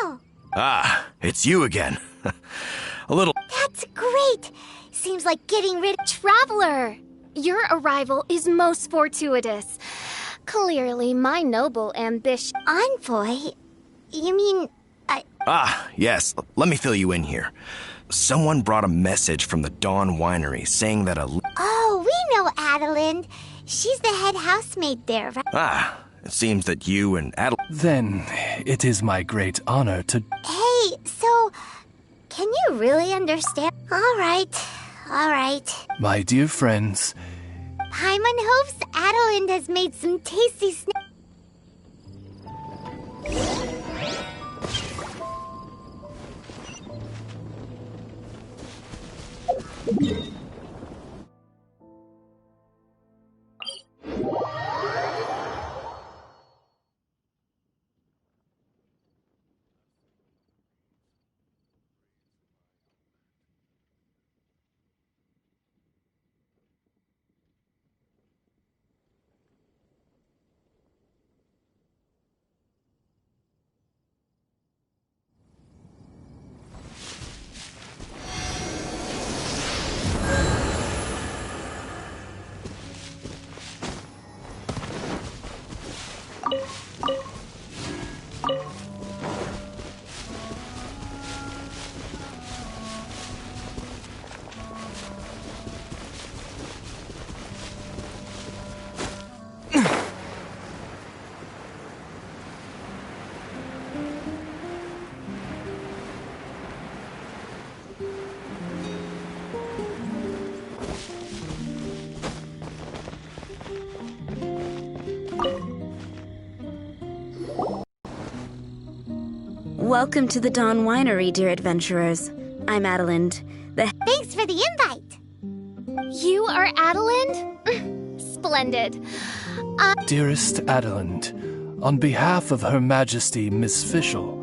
Now? Ah, it's you again. A little... That's great! Seems like getting rid of... Traveler! Your arrival is most fortuitous. Clearly, my noble ambition... Envoy? You mean... Ah, yes. Let me fill you in here. Someone brought a message from the Dawn Winery saying that a... Oh, we know Adelind. She's the head housemaid there, right? Ah, it seems that you and Adel... Then, it is my great honor to... Hey, so... Can you really understand? All right. My dear friends... Paimon hopes Adelind has made some tasty snacks. Welcome to the Dawn Winery, dear adventurers. I'm Adelind. Thanks for the invite. You are Adelind? Splendid. Dearest Adelind, on behalf of Her Majesty Miss Fischl...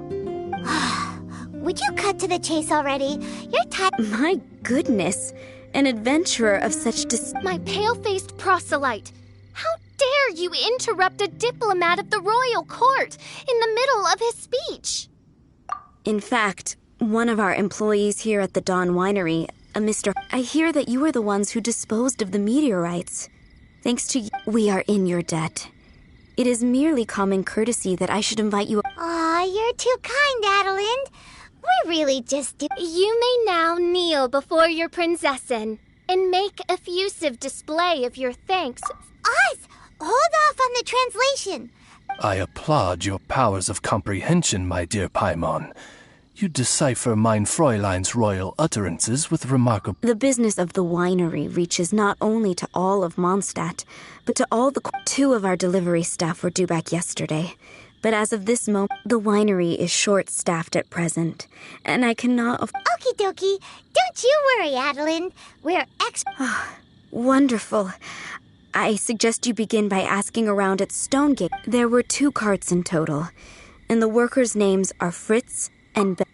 Would you cut to the chase already? You're tired. My goodness, an adventurer of such My pale-faced proselyte. How dare you interrupt a diplomat of the royal court in the middle of his speech? In fact, one of our employees here at the Dawn Winery, a Mr. I hear that you were the ones who disposed of the meteorites. Thanks to you, we are in your debt. It is merely common courtesy that I should invite you... Aw, you're too kind, Adelind. We're really just... You may now kneel before your prinzessin and make effusive display of your thanks. Us! Hold off on the translation. I applaud your powers of comprehension, my dear Paimon. You decipher mein Fräulein's royal utterances with remarkable... The business of the winery reaches not only to all of Mondstadt, but to all the... 2 of our delivery staff were due back yesterday. But as of this moment, the winery is short-staffed at present, and I cannot... Okie dokie. Don't you worry, Adelind. We're Wonderful. I suggest you begin by asking around at Stonegate. There were 2 carts in total, and the workers' names are Fritz and Ben.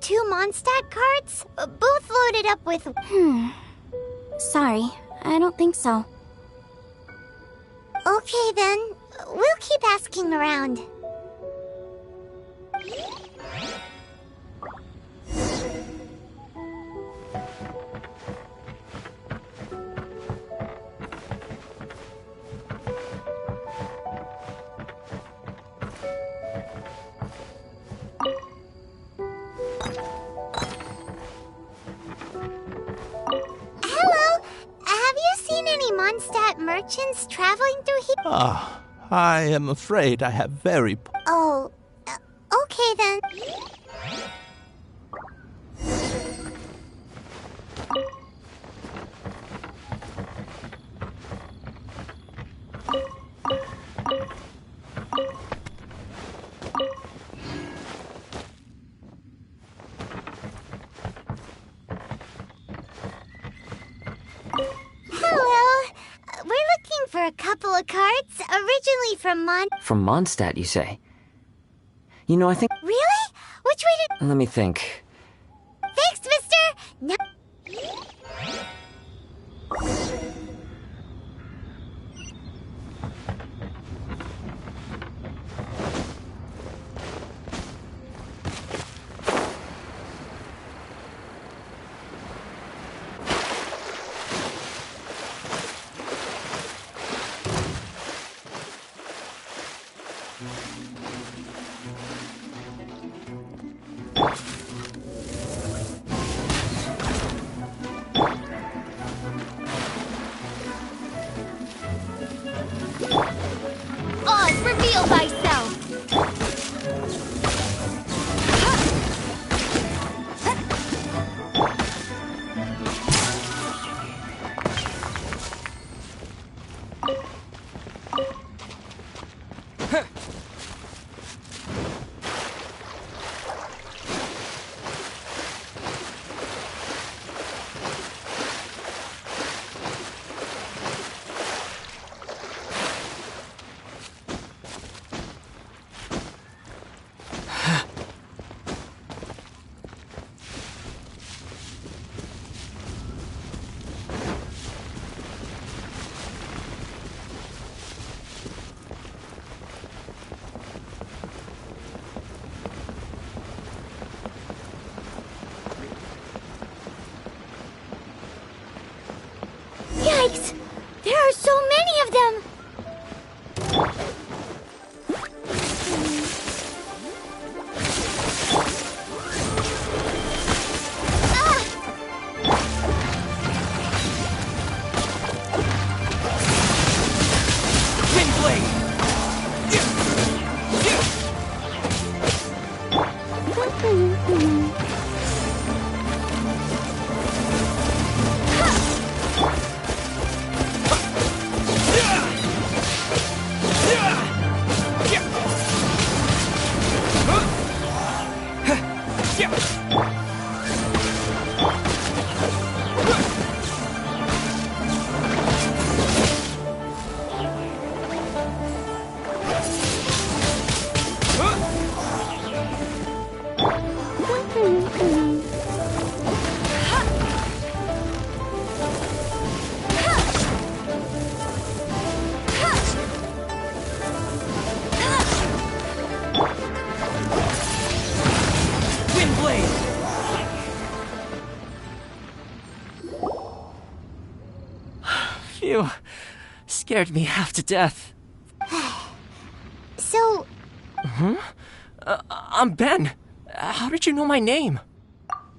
2 Mondstadt cards? Both loaded up with... Sorry, I don't think so. Okay then, we'll keep asking around. Hello, have you seen any Mondstadt merchants traveling through here? Ah, I am afraid I have very... Oh, okay then. Hello, we're looking for a couple of cards, originally from From Mondstadt, you say? You know, I think... Really? Which way did... Let me think. Thanks, mister! No... Oz, reveal thyself! Yikes! There are so many of them! Phew. Scared me half to death. So, I'm Ben. How did you know my name?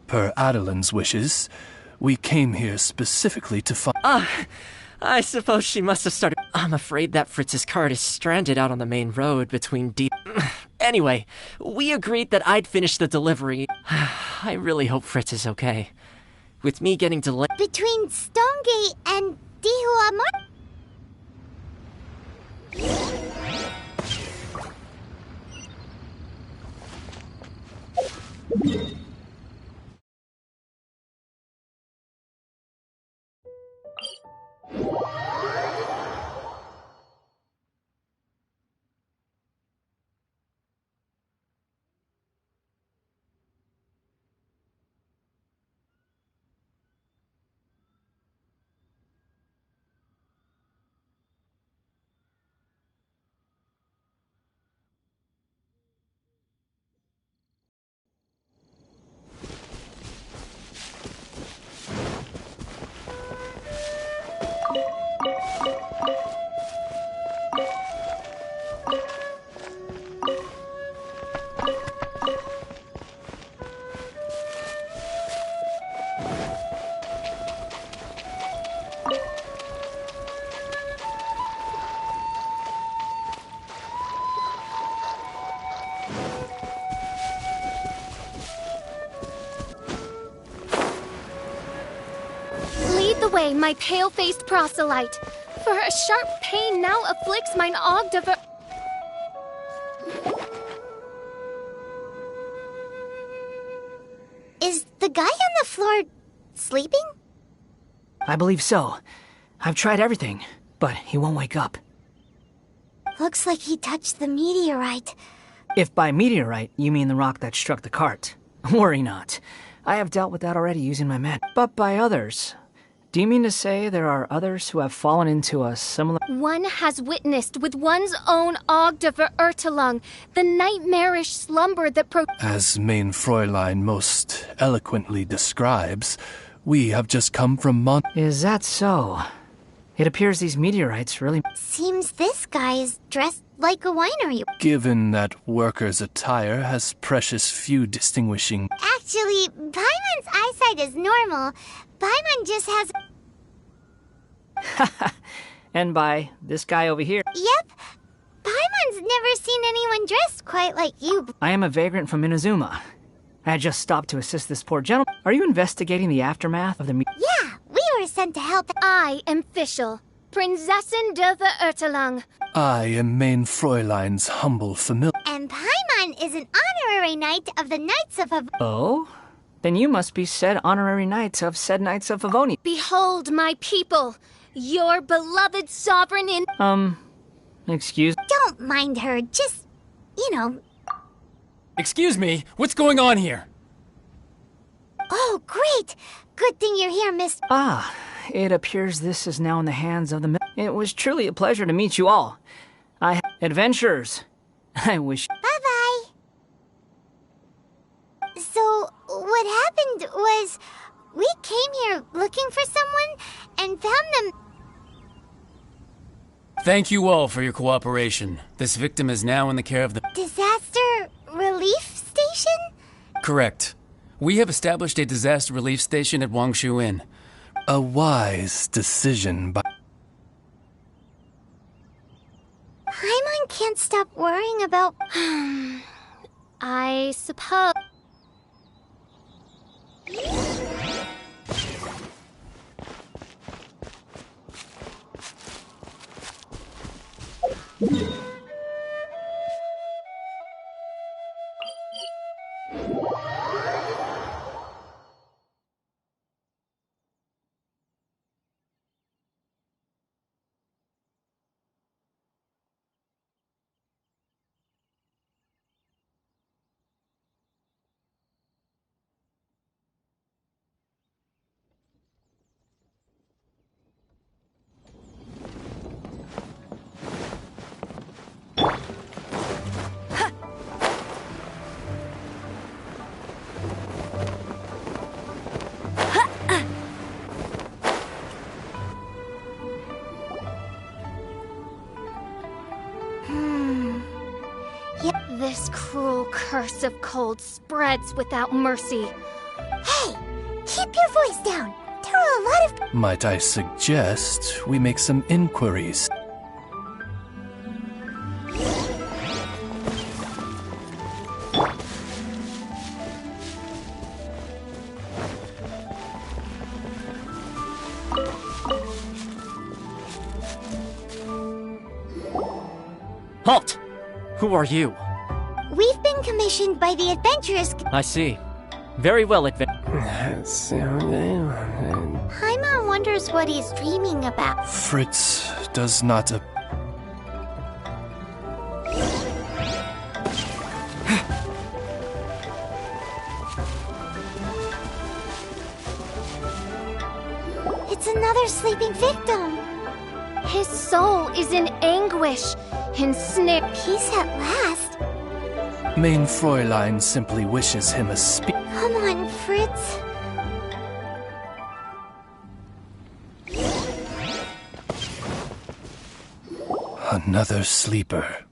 Per Adeline's wishes, we came here specifically to find... I suppose she must have started... I'm afraid that Fritz's cart is stranded out on the main road between Anyway, we agreed that I'd finish the delivery. I really hope Fritz is okay. With me getting delayed... between Stonegate and Dihuamar... away, my pale-faced proselyte, for a sharp pain now afflicts mine auge of Is the guy on the floor sleeping? I believe so. I've tried everything, but he won't wake up. Looks like he touched the meteorite. If by meteorite you mean the rock that struck the cart, worry not. I have dealt with that already using my men. But by others, do you mean to say there are others who have fallen into a similar... One has witnessed with one's own auge of Ertelung the nightmarish slumber that As main Fräulein most eloquently describes, we have just come from Is that so? It appears these meteorites really... Seems this guy is dressed like a winery. Given that worker's attire has precious few distinguishing... Actually, Paimon's eyesight is normal. Paimon just has... And by this guy over here... Yep. Paimon's never seen anyone dressed quite like you. I am a vagrant from Inazuma. I had just stopped to assist this poor gentleman. Are you investigating the aftermath of the... Yeah, we were sent to help. I am Fischl, Prinzessin der Ertelung. I am main Fräulein's humble familiar. And Paimon is an honorary knight of the Knights of Oh? Then you must be said honorary knights of said Knights of Favonia. Behold my people, your beloved sovereign in... Excuse... Don't mind her, just, you know... Excuse me, what's going on here? Oh, great! Good thing you're here, Miss... Ah, it appears this is now in the hands of the... It was truly a pleasure to meet you all. Adventurers. I wish... Bye-bye. So, what happened was... We came here looking for someone and found them... Thank you all for your cooperation. This victim is now in the care of the... Disaster relief station? Correct. We have established a disaster relief station at Wangshu Inn. A wise decision by... Paimon can't stop worrying about... I suppose... This cruel curse of cold spreads without mercy. Hey! Keep your voice down! There are a lot of... Might I suggest we make some inquiries? Halt! Who are you? We've been commissioned by the Adventurers... I see. Very well, Paimon wonders what he's dreaming about. Fritz does not... It's another sleeping victim. His soul is in anguish, in snare. Peace at last. Main Fräulein simply wishes him a Come on, Fritz. Another sleeper.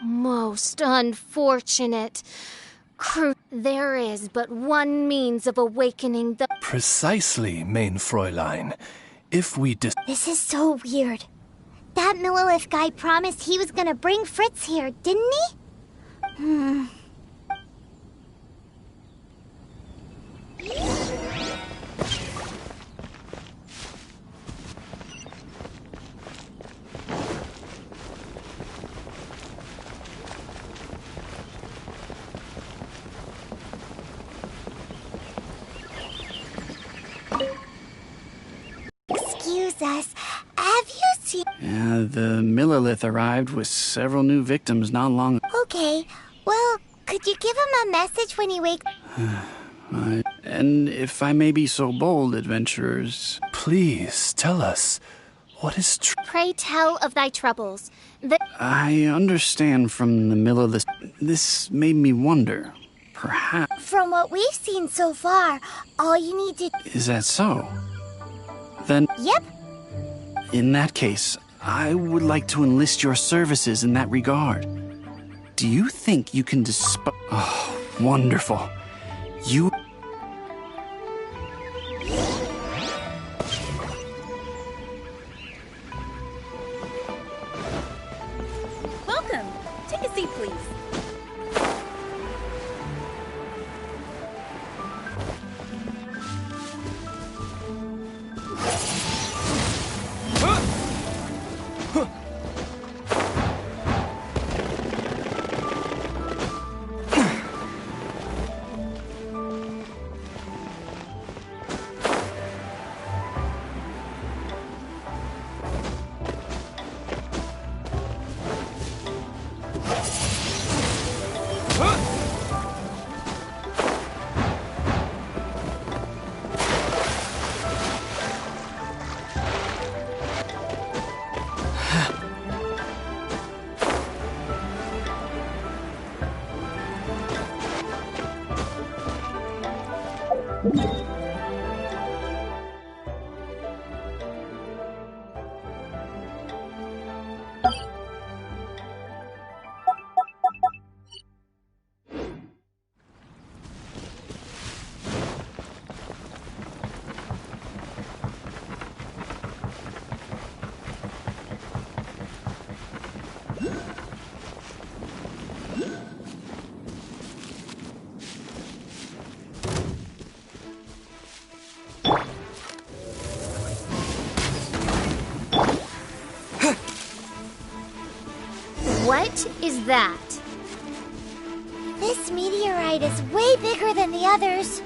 Most unfortunate. There is but one means of awakening the... Precisely, main Fräulein. If we This is so weird. That Millilith guy promised he was gonna bring Fritz here, didn't he? Jesus, have you seen... The Millilith arrived with several new victims not long... Okay, well, could you give him a message when he wakes... And if I may be so bold, adventurers... Please, tell us. What is Pray tell of thy troubles. I understand from the Millilith... This made me wonder. Perhaps... From what we've seen so far, all you need to... Is that so? Then... Yep. In that case, I would like to enlist your services in that regard. Do you think you can Oh, wonderful. You... Welcome. Take a seat, please. What is that? This meteorite is way bigger than the others.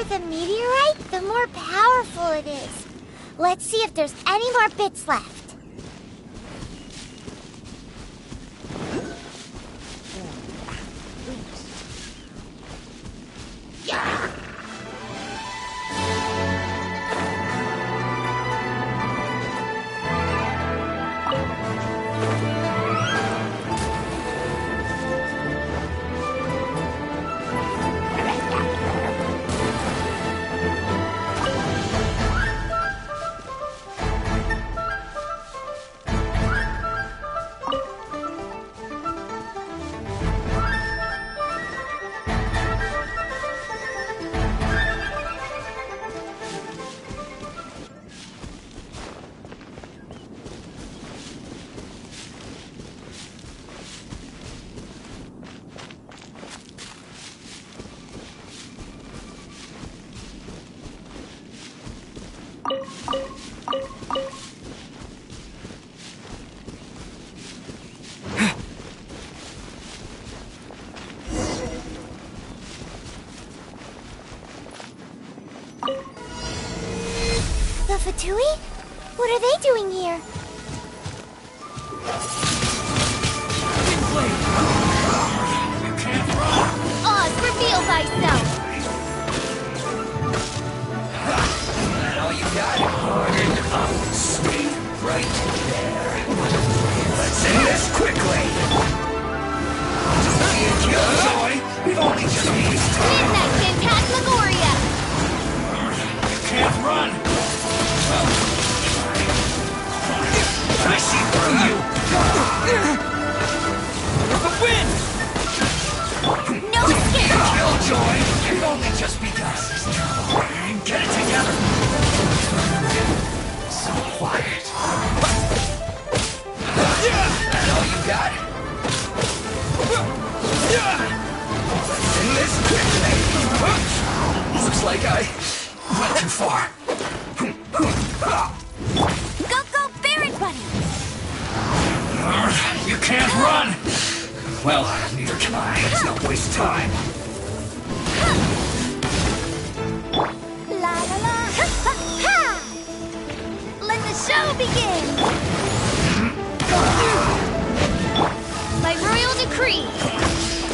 The meteorite, the more powerful it is. Let's see if there's any more bits left. Fatui? What are they doing here? Oz, reveal thyself! All you got? Stay right there. Let's end this quickly. Don't be a killjoy. We've only just used time. Midnight Phantasmagoria! You can't run. I see through you. The wind! No escape! Killjoy. We've only just begun. Get it together. So quiet. That all you got? Let's end this quickly. Looks like I went too far. Go, Barret Bunny! You can't run! Well, neither can I. Let's not waste time. La la la! Ha, ha! Let the show begin! By royal decree!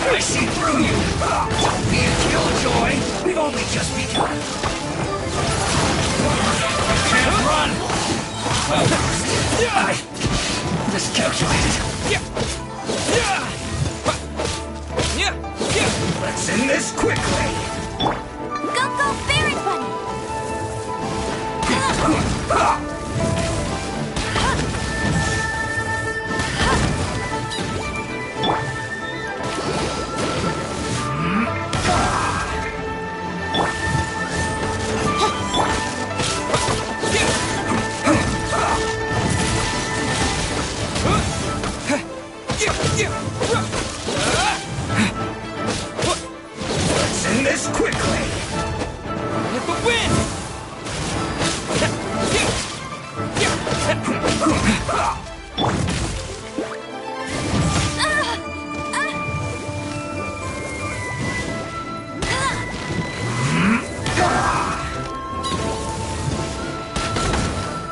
I see through you! Don't be a killjoy! We've only just begun. You can't run! Well, I miscalculated. Let's end this quickly! Go, Barret Bunny! Let's end this quickly! With the wind!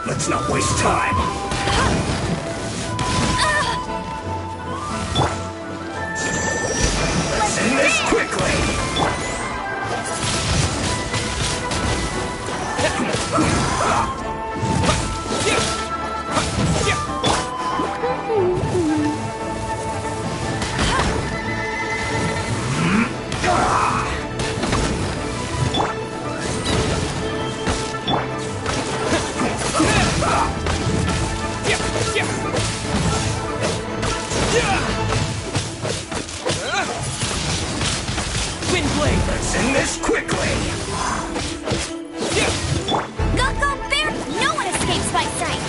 Let's not waste time! Let's end this quickly! Windblade! Let's end this quickly! Go, Barret! No one escapes my sight!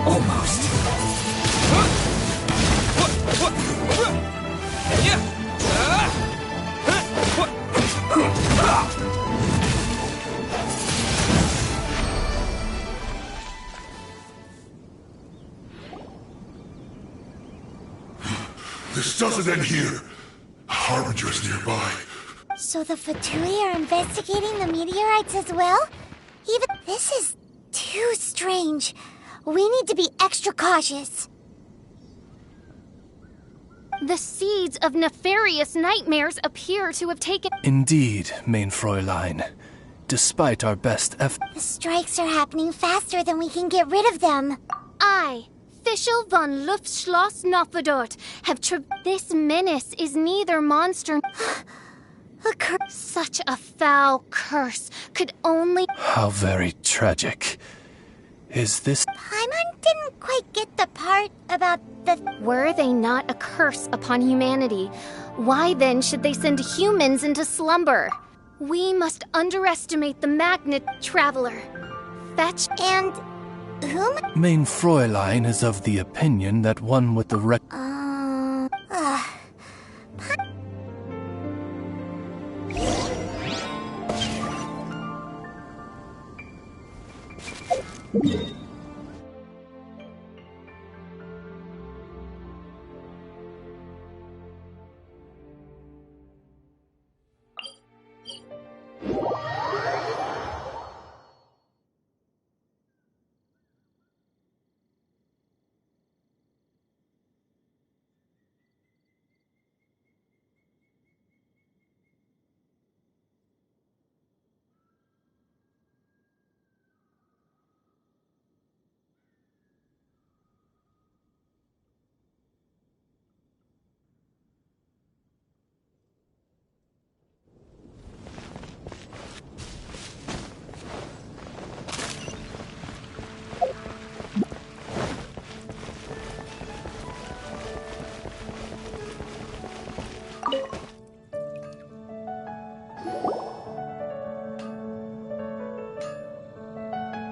Almost. This doesn't end here. Harbinger's nearby. So the Fatui are investigating the meteorites as well? This is too strange. We need to be extra cautious. The seeds of nefarious nightmares appear to have taken... Indeed, main Fräulein. Despite our best efforts... The strikes are happening faster than we can get rid of them. I, Fischl von Luftschloss Nofedort, have This menace is neither monster... Such a foul curse could only... How very tragic. Is this... Paimon didn't quite get the part about the... Were they not a curse upon humanity, why then should they send humans into slumber? We must underestimate the magnet traveler. Fetch... And... whom? Main Fräulein is of the opinion that one with the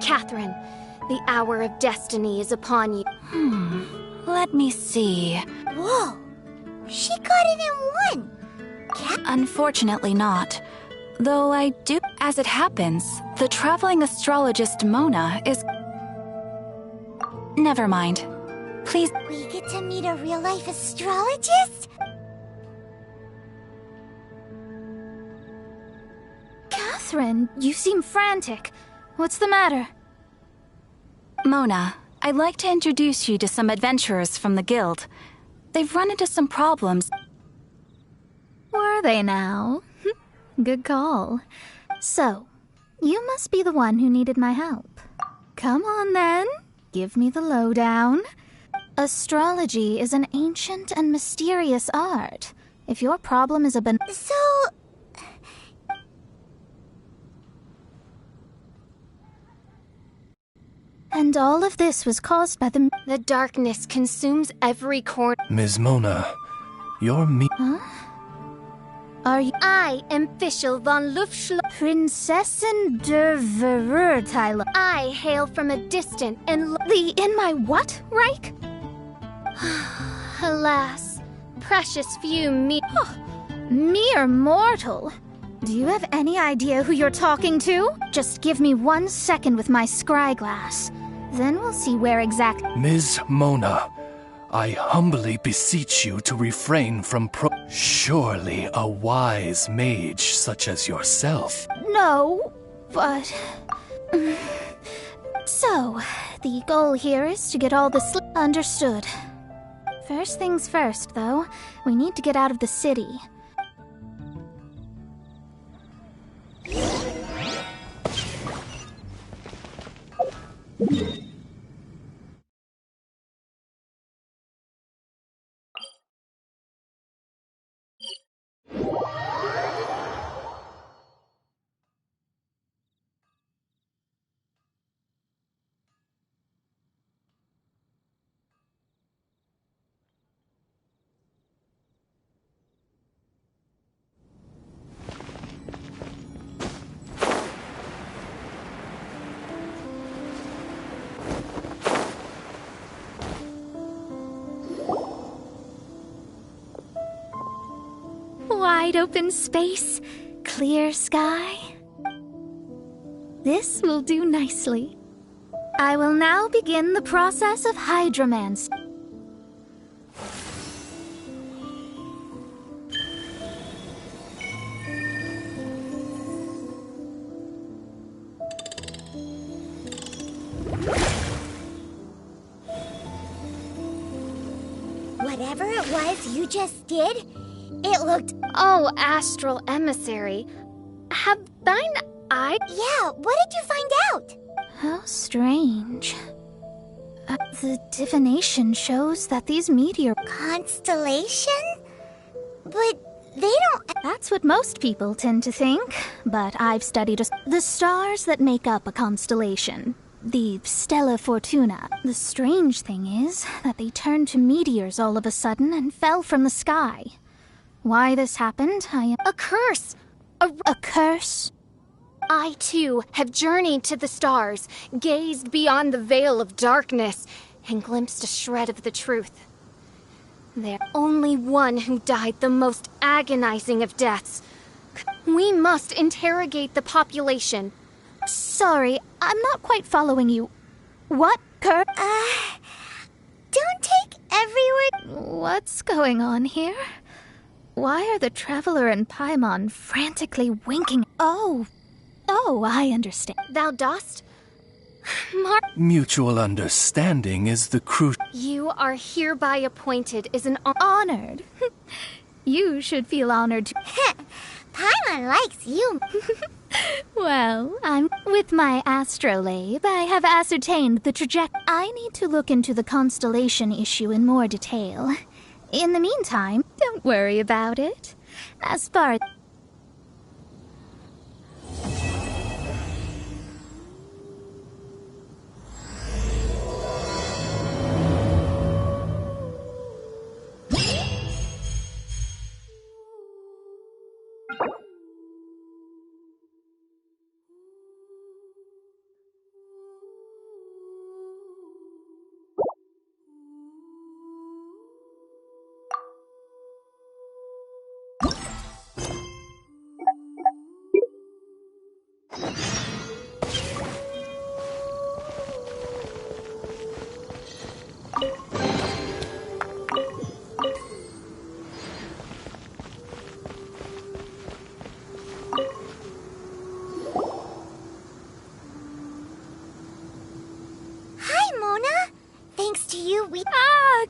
Catherine, the hour of destiny is upon you. Let me see. Whoa! She got it in one! Unfortunately not. Though I do. As it happens, the traveling astrologist Mona is. Never mind. Please. We get to meet a real-life astrologist? Catherine, you seem frantic. What's the matter? Mona, I'd like to introduce you to some adventurers from the guild. They've run into some problems. Were they now? Good call. So, you must be the one who needed my help. Come on then, give me the lowdown. Astrology is an ancient and mysterious art. If your problem is a So... And all of this was caused by the darkness consumes every corner. Ms. Mona, you're Huh? Are you? I am Fischl von Luftschlo, Prinzessin der Verurteilung. I hail from a distant and in my what, Reich? Alas, precious few mere mortal. Do you have any idea who you're talking to? Just give me 1 second with my scry glass. Then we'll see where exactly. Ms. Mona, I humbly beseech you to refrain from Surely a wise mage such as yourself. No, but... So, the goal here is to get all the understood. First things first, though. We need to get out of the city. Wide open space, clear sky. This will do nicely. I will now begin the process of hydromancy. Whatever it was you just did, it looked... Oh, astral emissary. Have thine eye... Yeah, what did you find out? How strange. The divination shows that these meteor... Constellation? But they don't... That's what most people tend to think, but I've studied the stars that make up a constellation. The Stella Fortuna. The strange thing is that they turned to meteors all of a sudden and fell from the sky. Why this happened, I am... A curse! A curse? I, too, have journeyed to the stars, gazed beyond the veil of darkness, and glimpsed a shred of the truth. There's only one who died the most agonizing of deaths. We must interrogate the population. Sorry, I'm not quite following you. What, Kurt? Don't take every word... What's going on here? Why are the Traveler and Paimon frantically winking? Oh, I understand. Thou dost? Mutual understanding is the crucial. You are hereby appointed as an Honored. You should feel honored too. Paimon likes you. Well, with my astrolabe, I have ascertained the trajectory. I need to look into the constellation issue in more detail. In the meantime, don't worry about it. As far as...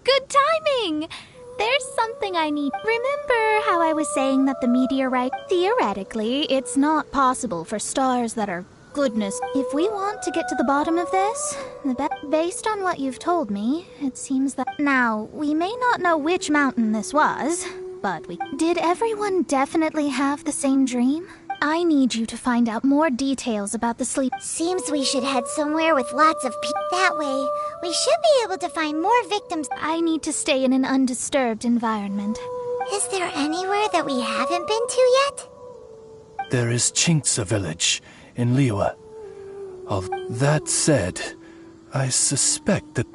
Good timing! There's something I need. Remember how I was saying that the meteorite... Theoretically, it's not possible for stars that are goodness. If we want to get to the bottom of this, based on what you've told me, it seems that... Now, we may not know which mountain this was, but we... Did everyone definitely have the same dream? I need you to find out more details about the sleep. Seems we should head somewhere with lots of people. That way, we should be able to find more victims. I need to stay in an undisturbed environment. Is there anywhere that we haven't been to yet? There is Chinksa village in Liwa. That said, I suspect that...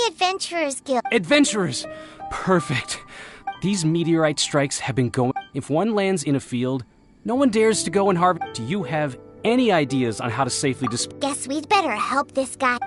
Adventurers Guild. Adventurers! Perfect. These meteorite strikes have been going... If one lands in a field, no one dares to go and harvest. Do you have any ideas on how to safely dispose? Guess we'd better help this guy.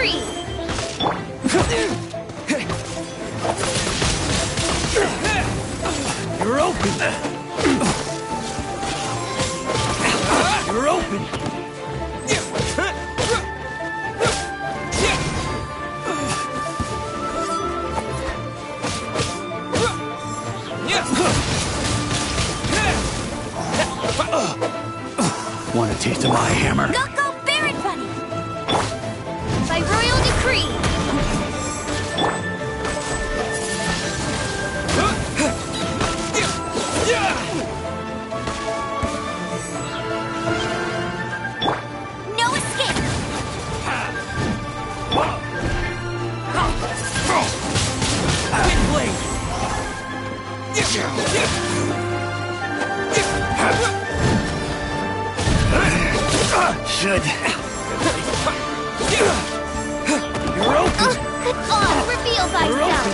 decree! You're open! You're open! Want a taste of my hammer? Go, Barret Bunny! By royal decree! No escape! Windblade! Should. You're open! On, reveal thyself!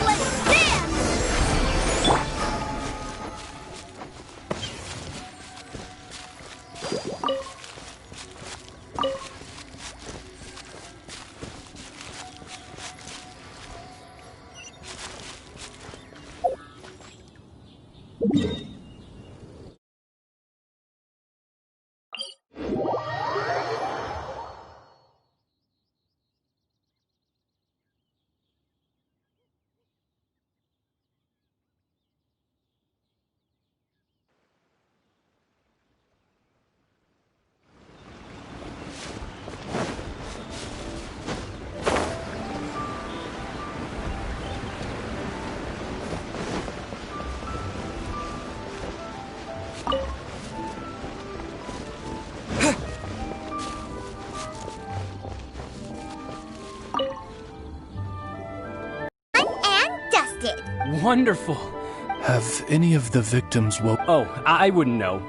Let's dance! Wonderful. Have any of the victims woke? Oh, I wouldn't know.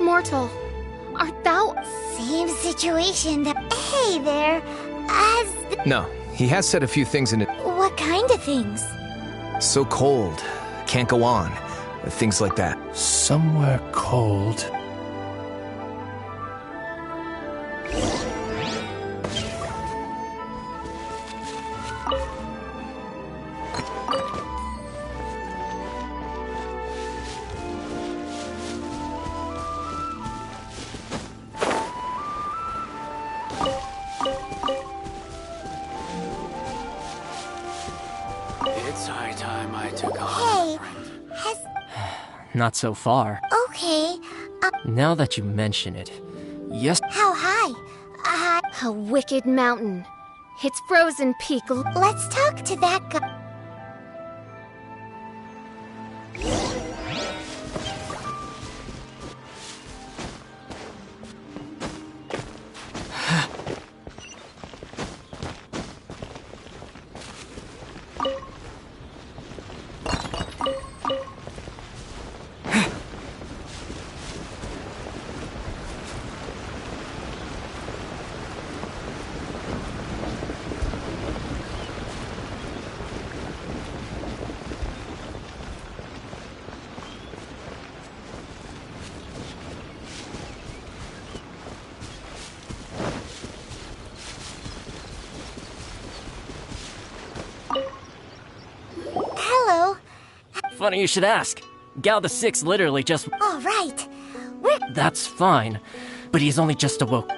Mortal, art thou... Same situation that... Hey there, No, he has said a few things in it. What kind of things? So cold, can't go on. Things like that. Somewhere cold. It's high time I took on. Hey, has... Not so far. Okay, Now that you mention it, yes. how high? A wicked mountain. Its frozen peak... Let's talk to that guy. Hello. Funny you should ask. Gal the Six literally just... All right. That's fine. But he's only just awoke.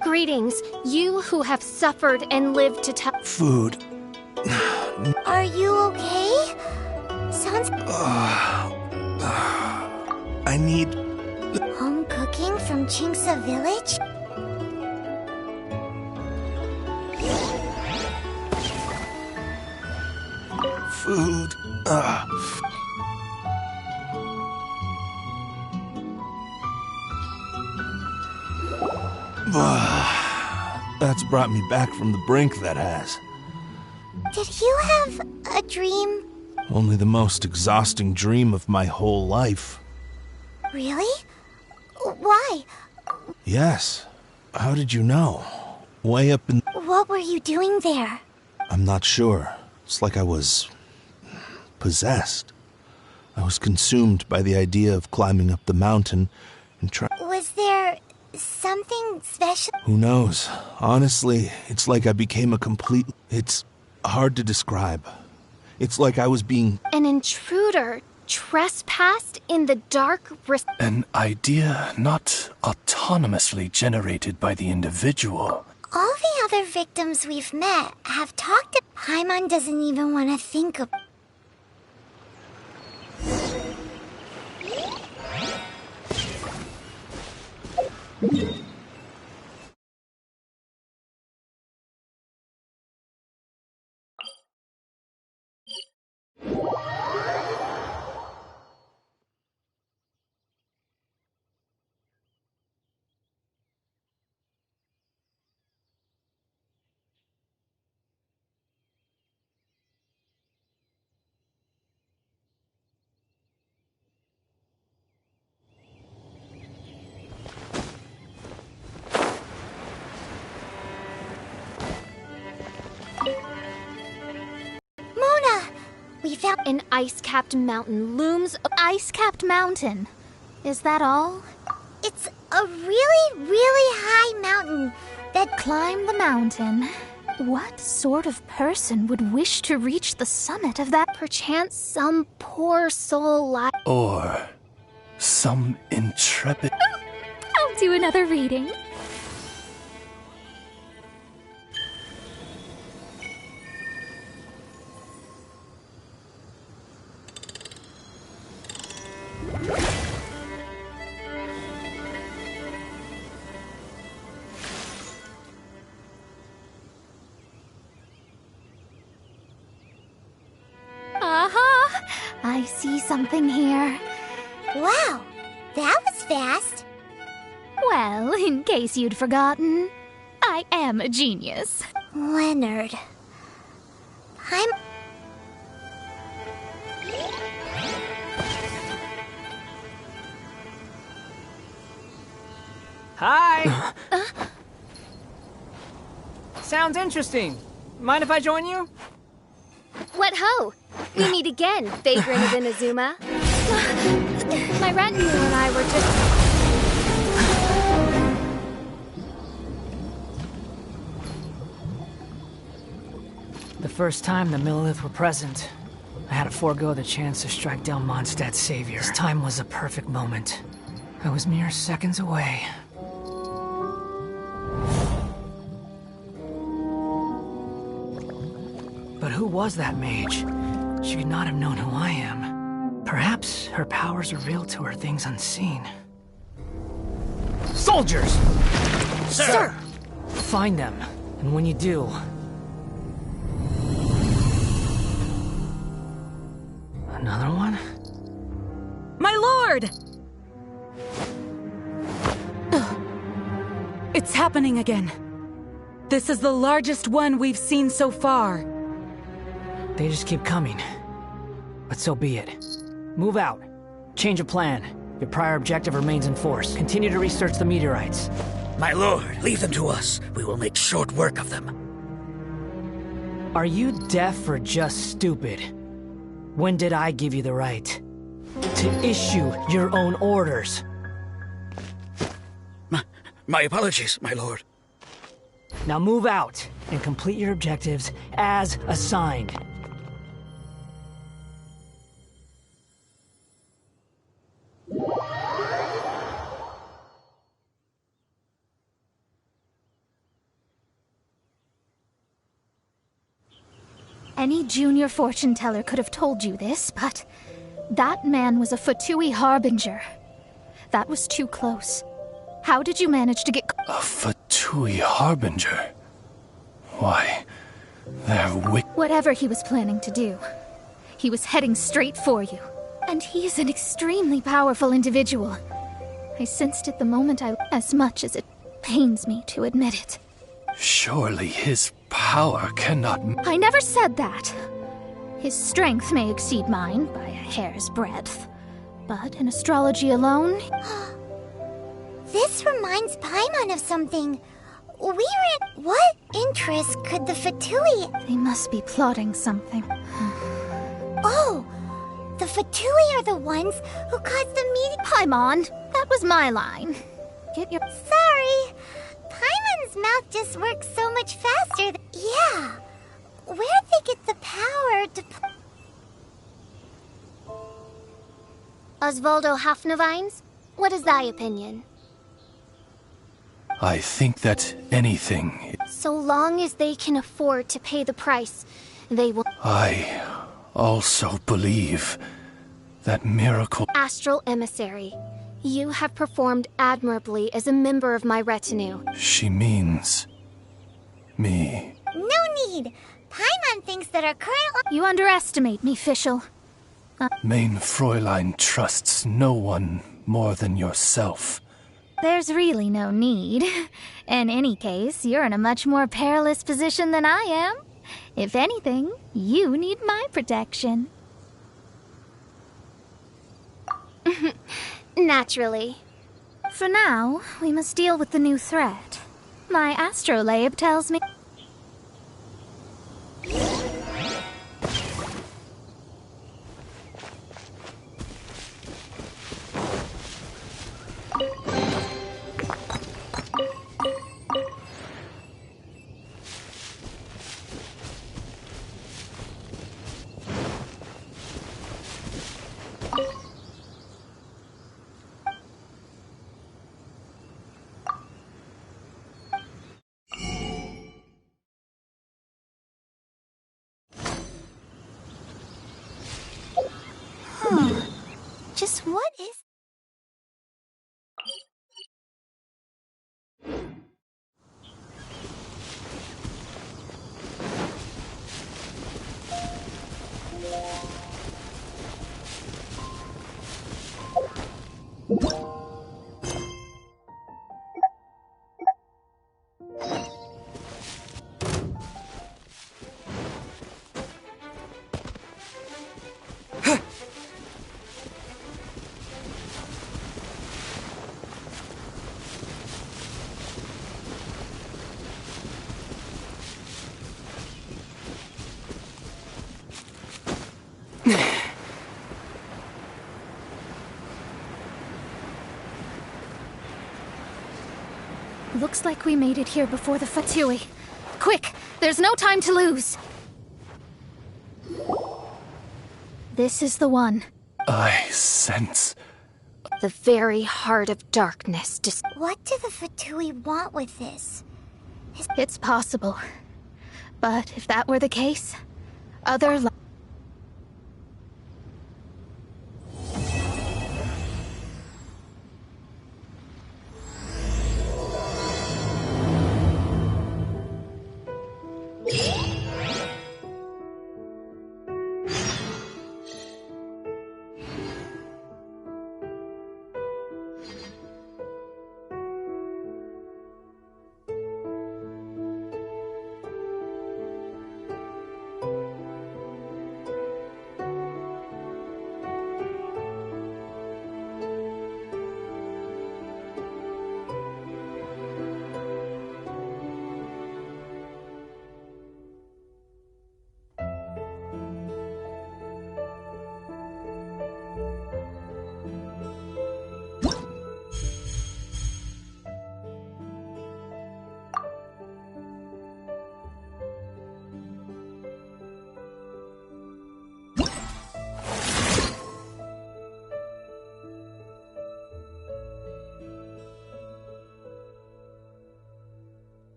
Greetings, you who have suffered and lived to tell... Food. Are you okay? Sounds... I need... Home cooking from Chingsa village? Food. That's brought me back from the brink, that has. Did you have a dream? Only the most exhausting dream of my whole life. Really? Why? Yes. How did you know? Way up in... What were you doing there? I'm not sure. It's like I was... possessed. I was consumed by the idea of climbing up the mountain and trying... Was there something special? Who knows? Honestly, it's like I became a complete... It's hard to describe. It's like I was being... An intruder trespassed in the dark... An idea not autonomously generated by the individual. All the other victims we've met have talked... Paimon doesn't even want to think of... We found an ice-capped mountain looms. Ice-capped mountain? Is that all? It's a really, really high mountain that... Climb the mountain. What sort of person would wish to reach the summit of that? Perchance some poor soul like... Or some intrepid... I'll do another reading. I see something here. Wow, that was fast. Well, in case you'd forgotten, I am a genius. Leonard. Hi! Sounds interesting. Mind if I join you? What ho! We meet again, vagrant of Inazuma. My retinue and I were just... The first time the Millelith were present, I had to forego the chance to strike down Mondstadt's savior. This time was a perfect moment. I was mere seconds away. But who was that mage? She could not have known who I am. Perhaps her powers revealed to her things unseen. Soldiers! Sir! Find them, and when you do... Another one? My lord! It's happening again. This is the largest one we've seen so far. They just keep coming. But so be it. Move out. Change of plan. Your prior objective remains in force. Continue to research the meteorites. My lord, leave them to us. We will make short work of them. Are you deaf or just stupid? When did I give you the right to issue your own orders? My apologies, my lord. Now move out and complete your objectives as assigned. Any junior fortune teller could have told you this, but that man was a Fatui harbinger. That was too close. How did you manage to get... A Fatui harbinger? Why, they're wicked. Whatever he was planning to do, he was heading straight for you. And he is an extremely powerful individual. I sensed it the moment as much as it pains me to admit it. Surely his power cannot... I never said that. His strength may exceed mine by a hair's breadth, but in astrology alone... This reminds Paimon of something. What interest could the Fatui... They must be plotting something. Oh! The Fatui are the ones who caused the meeting... Paimon, that was my line. Get your... Sorry. Paimon's mouth just works so much faster Yeah. Where'd they get the power to... Osvaldo Hafnavines, what is thy opinion? I think that anything... So long as they can afford to pay the price, they will... I also believe that miracle... Astral Emissary, you have performed admirably as a member of my retinue. She means... me. No need! Paimon thinks that our current... You underestimate me, Fischl. Main Fräulein trusts no one more than yourself. There's really no need. In any case, you're in a much more perilous position than I am. If anything, you need my protection. Naturally. For now, we must deal with the new threat. My astrolabe tells me... Just what is... Looks like we made it here before the Fatui. Quick! There's no time to lose! This is the one. I sense... The very heart of darkness. What do the Fatui want with this? It's possible. But if that were the case, other...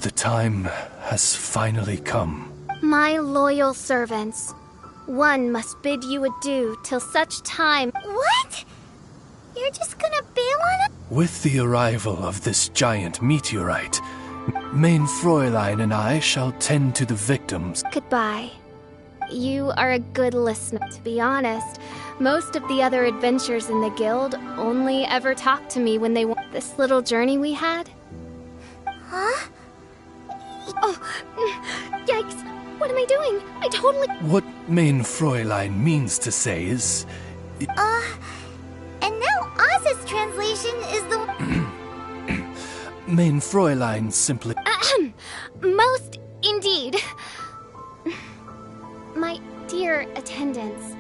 The time has finally come. My loyal servants, one must bid you adieu till such time. What? You're just gonna bail on us? With the arrival of this giant meteorite, Main Fräulein and I shall tend to the victims. Goodbye. You are a good listener. To be honest, most of the other adventurers in the guild only ever talked to me when they want this little journey we had. Huh? Oh, yikes. What am I doing? I totally... What Main Fräulein means to say is... And now Oz's translation is the... Main Fräulein simply... Most indeed. My dear attendants,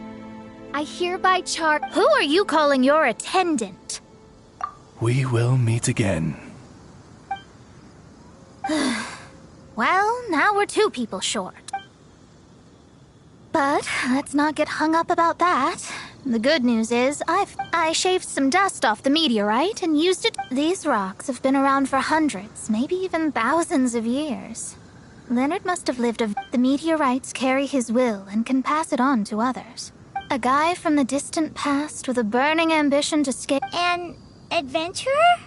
I hereby charge... Who are you calling your attendant? We will meet again. Well, now we're 2 people short. But let's not get hung up about that. The good news is, I shaved some dust off the meteorite and used it. These rocks have been around for hundreds, maybe even thousands of years. Leonard must have lived the meteorites carry his will and can pass it on to others. A guy from the distant past with a burning ambition to scale... An adventurer?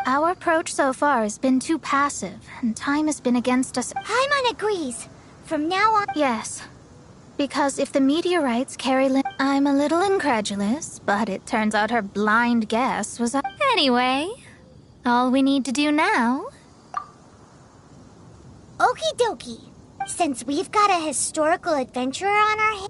Our approach so far has been too passive, and time has been against us. Paimon agrees. From now on... Yes. Because if the meteorites carry I'm a little incredulous, but it turns out her blind guess was... Anyway, all we need to do now... Okie dokie. Since we've got a historical adventurer on our hands...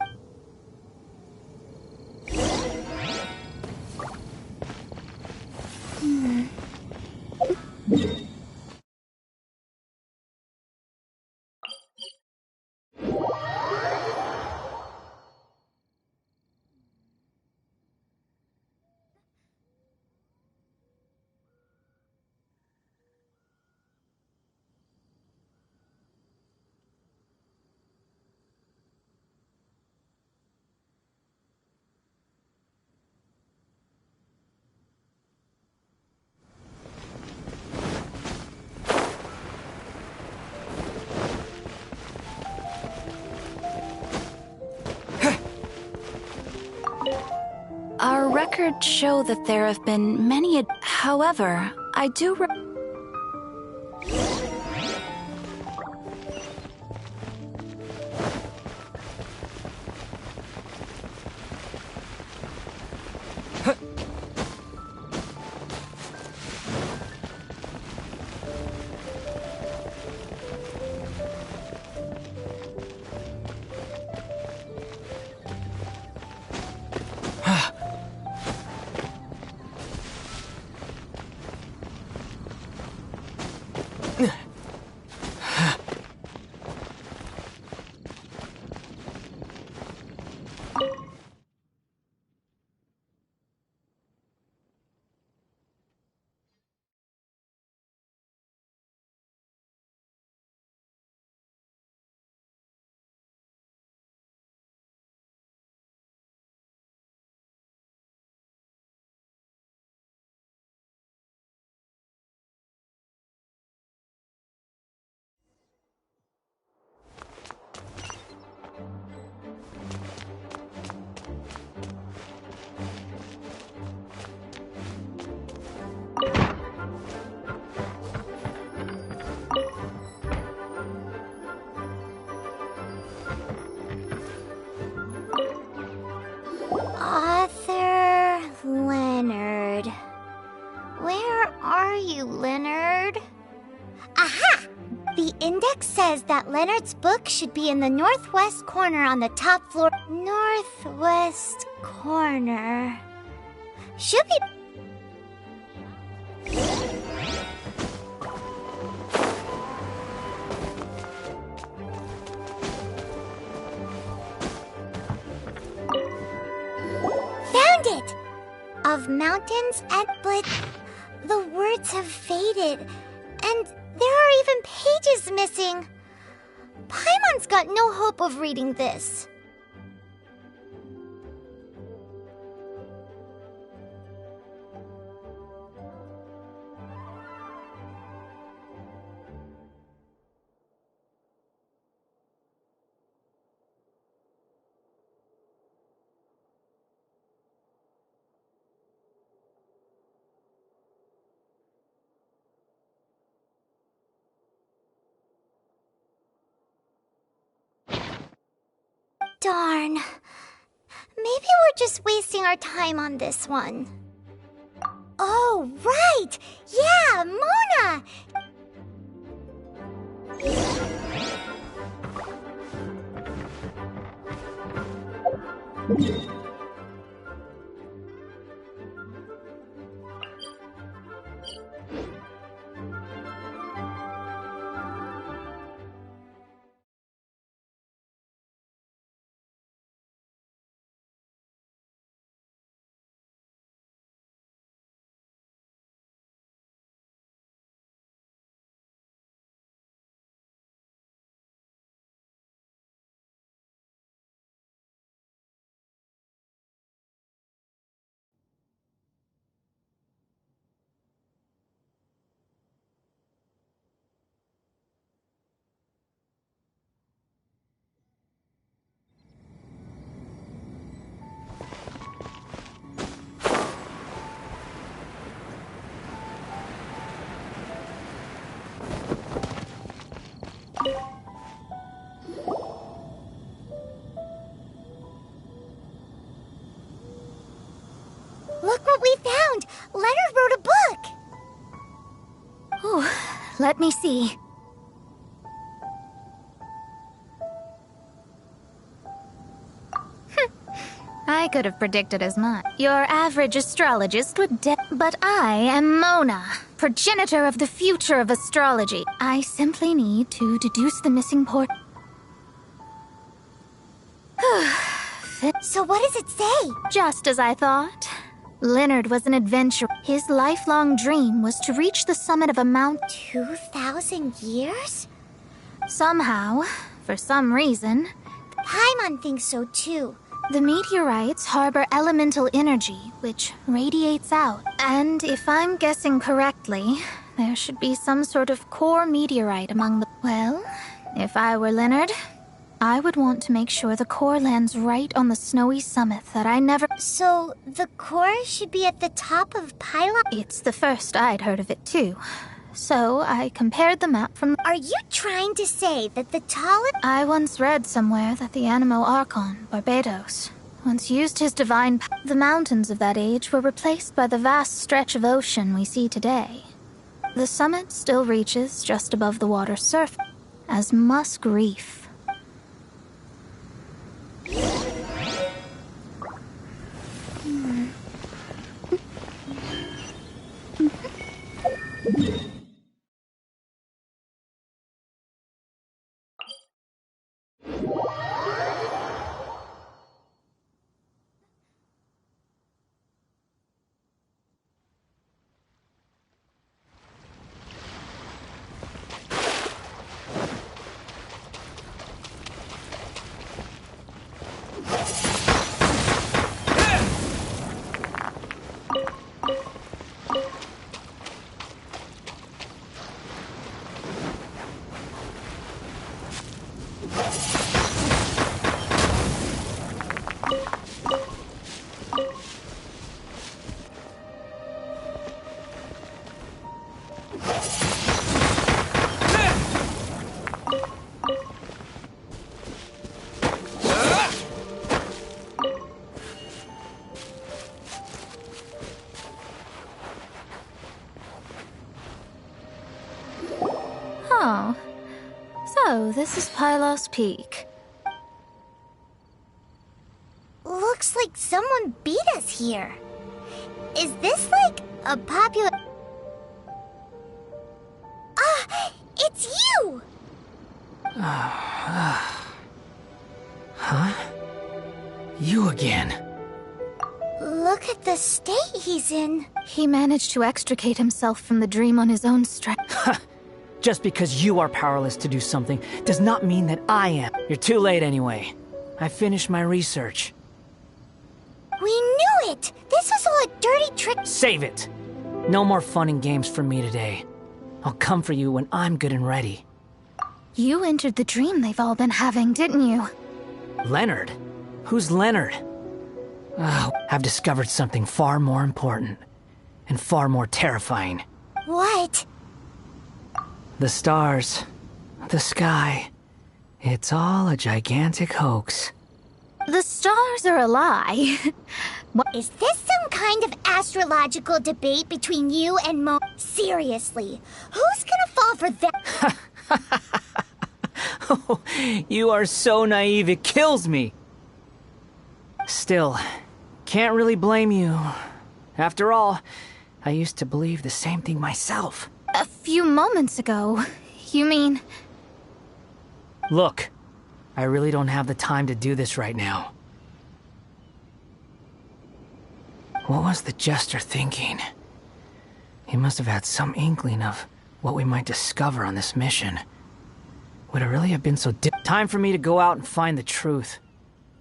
Our records show that there have been many. However, I do. Author Leonard. Where are you, Leonard? Aha! The index says that Leonard's book should be in the northwest corner on the top floor. Northwest corner. Should be... Found it! Of mountains and... But the words have faded, and there are even pages missing. Paimon's got no hope of reading this. Darn. Maybe we're just wasting our time on this one. Oh, right! Yeah, Mona! Look what we found! Leonard wrote a book! Oh, let me see. I could have predicted as much. Your average astrologist would but I am Mona, progenitor of the future of astrology. I simply need to deduce the missing port. So what does it say? Just as I thought. Leonard was an adventurer. His lifelong dream was to reach the summit of a mount. 2,000 years? Somehow, for some reason, Paimon thinks so too. The meteorites harbor elemental energy, which radiates out. And if I'm guessing correctly, there should be some sort of core meteorite among the... Well, if I were Leonard, I would want to make sure the core lands right on the snowy summit that I never... So, the core should be at the top of Pylon? It's the first I'd heard of it, too. So, I compared the map from... Are you trying to say that the tallest... I once read somewhere that the Animo Archon, Barbados, once used his divine... The mountains of that age were replaced by the vast stretch of ocean we see today. The summit still reaches just above the water's surface, as Musk Reef. Oh. So, this is Pylos Peak. Looks like someone beat us here. Is this like a popular... Ah! It's you! Huh? You again. Look at the state he's in. He managed to extricate himself from the dream on his own strength. Just because you are powerless to do something does not mean that I am. You're too late anyway. I finished my research. We knew it! This was all a dirty trick. Save it! No more fun and games for me today. I'll come for you when I'm good and ready. You entered the dream they've all been having, didn't you? Leonard? Who's Leonard? Oh, I've discovered something far more important. And far more terrifying. What? The stars. The sky. It's all a gigantic hoax. The stars are a lie. What? Is this some kind of astrological debate between you and Mo? Seriously, who's gonna fall for that? Oh, you are so naive, it kills me. Still, can't really blame you. After all, I used to believe the same thing myself. A few moments ago, you mean... Look, I really don't have the time to do this right now. What was the jester thinking? He must have had some inkling of what we might discover on this mission. Would it really have been so time for me to go out and find the truth.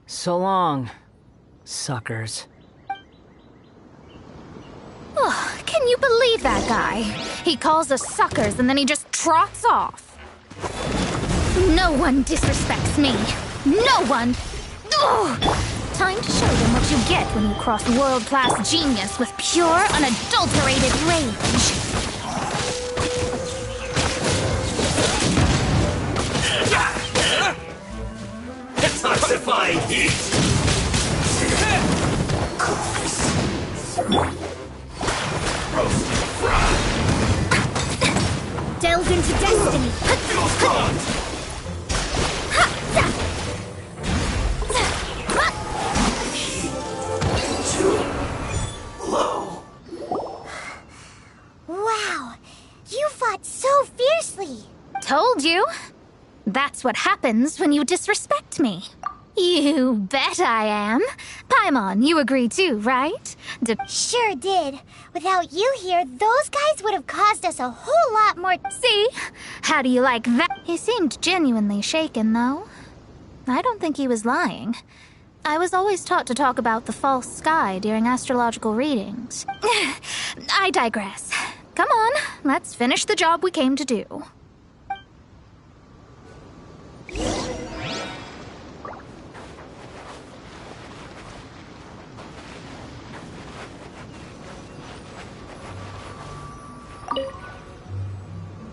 So long, suckers. Oh, can you believe that guy? He calls us suckers and then he just trots off. No one disrespects me. No one! Ugh. Time to show them what you get when you cross world-class genius with pure, unadulterated rage. Toxified heat! Delve into destiny. Low. Wow, you fought so fiercely. Told you. That's what happens when you disrespect me. You bet I am. Paimon, you agree too, right? Sure did. Without you here, those guys would have caused us a whole lot more. See? How do you like that? He seemed genuinely shaken, though. I don't think he was lying. I was always taught to talk about the false sky during astrological readings. I digress. Come on, let's finish the job we came to do.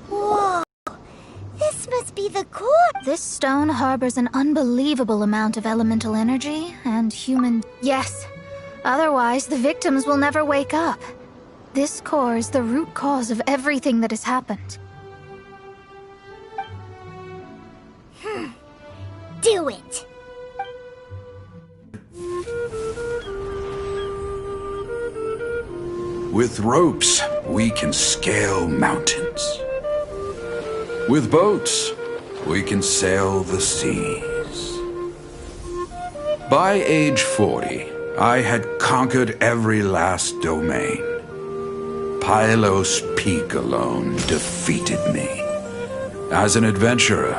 Whoa! This must be the core! This stone harbors an unbelievable amount of elemental energy and human... Yes. Otherwise, the victims will never wake up. This core is the root cause of everything that has happened. Do it! With ropes, we can scale mountains. With boats, we can sail the seas. By age 40, I had conquered every last domain. Pylos Peak alone defeated me. As an adventurer,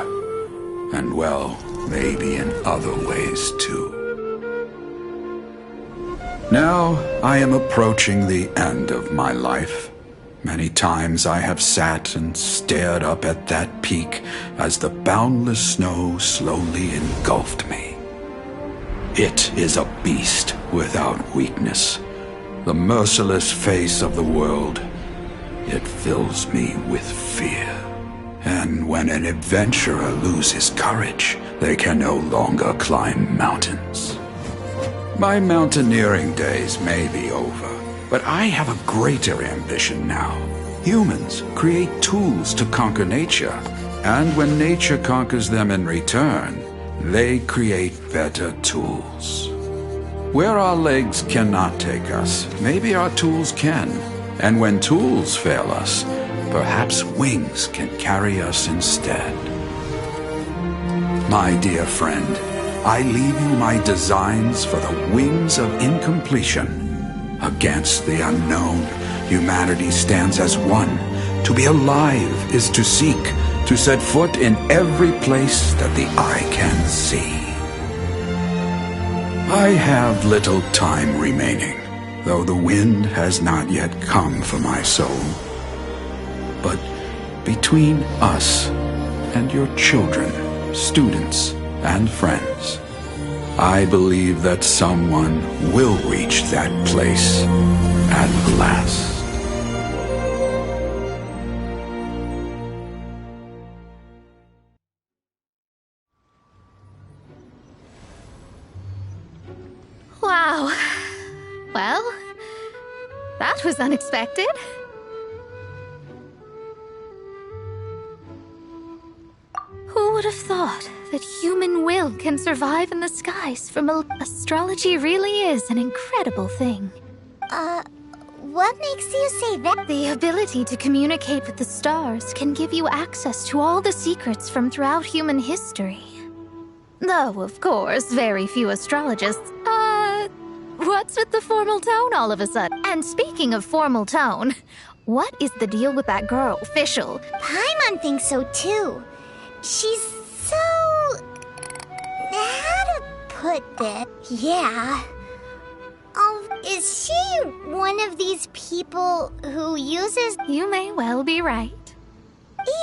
and well, maybe in other ways too. Now I am approaching the end of my life. Many times I have sat and stared up at that peak as the boundless snow slowly engulfed me. It is a beast without weakness, the merciless face of the world. It fills me with fear. And when an adventurer loses courage, they can no longer climb mountains. My mountaineering days may be over, but I have a greater ambition now. Humans create tools to conquer nature, and when nature conquers them in return, they create better tools. Where our legs cannot take us, maybe our tools can. And when tools fail us, perhaps wings can carry us instead. My dear friend, I leave you my designs for the wings of incompletion. Against the unknown, humanity stands as one. To be alive is to seek, to set foot in every place that the eye can see. I have little time remaining, though the wind has not yet come for my soul. But between us and your children, students, and friends, I believe that someone will reach that place at last. Wow. Well, that was unexpected. Who would have thought that human will can survive in the skies from astrology really is an incredible thing. What makes you say that? The ability to communicate with the stars can give you access to all the secrets from throughout human history. Though, of course, very few astrologists... What's with the formal tone all of a sudden? And speaking of formal tone, what is the deal with that girl, Official? Paimon thinks so too. She's so... how to put this? Yeah. Oh, is she one of these people who uses... You may well be right.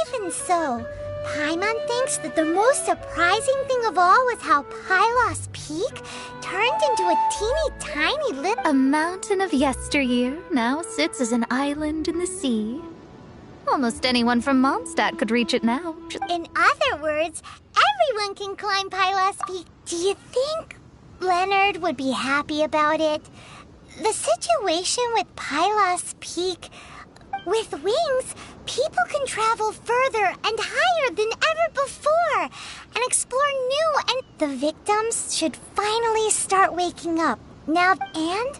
Even so, Paimon thinks that the most surprising thing of all was how Pylos Peak turned into a teeny tiny little... A mountain of yesteryear now sits as an island in the sea. Almost anyone from Mondstadt could reach it now. In other words, everyone can climb Pylos Peak. Do you think Leonard would be happy about it? The situation with Pylos Peak... with wings, people can travel further and higher than ever before and explore new and... The victims should finally start waking up. Now, and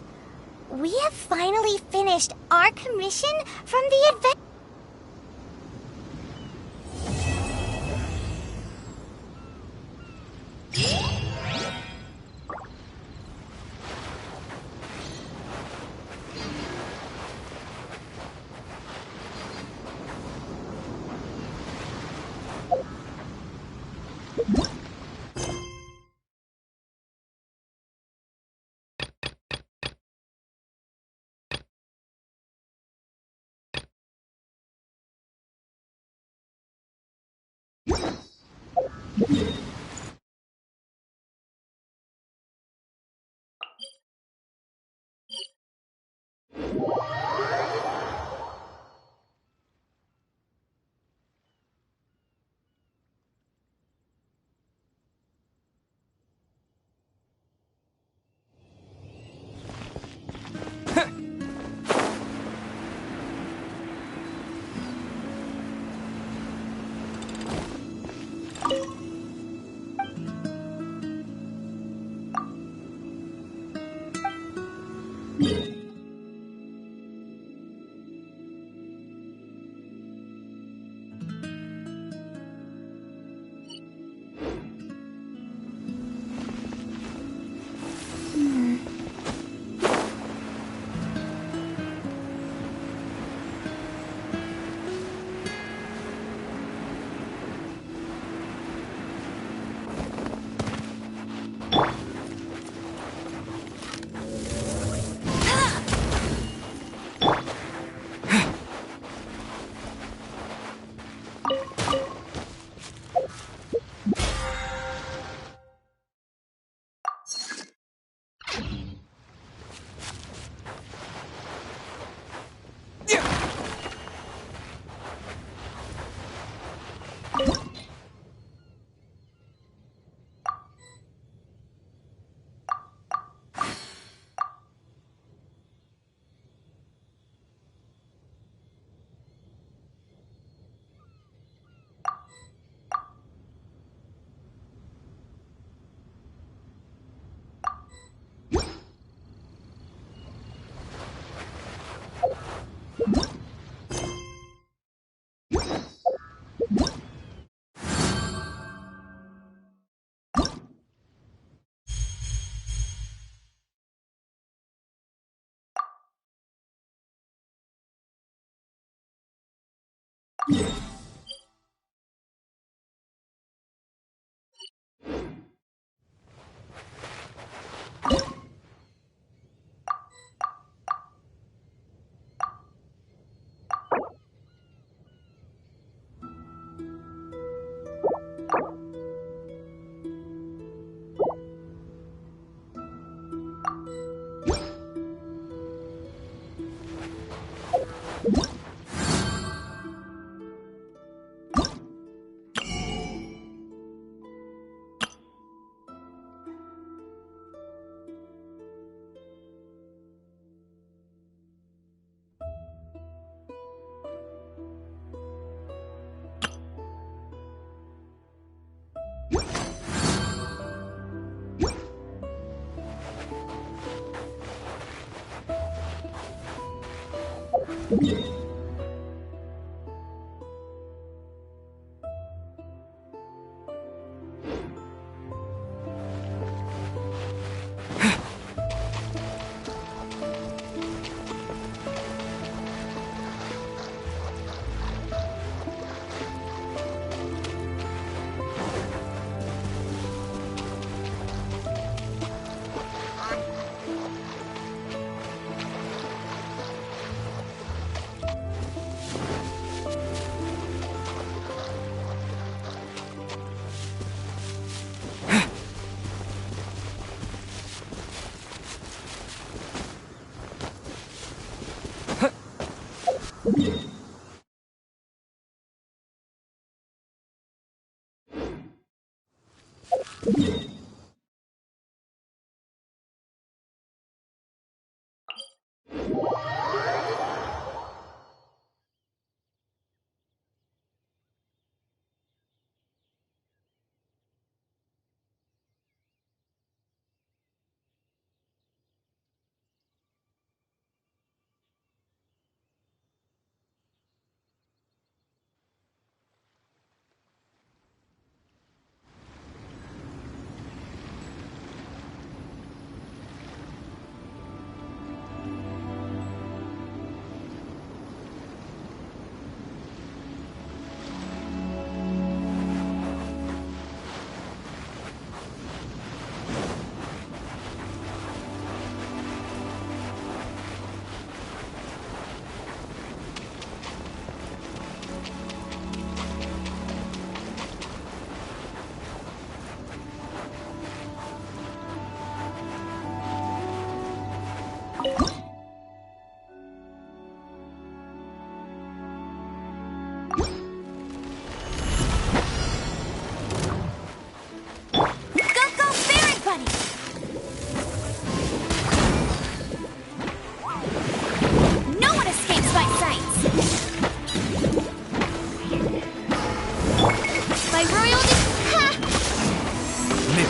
we have finally finished our commission from the adventure.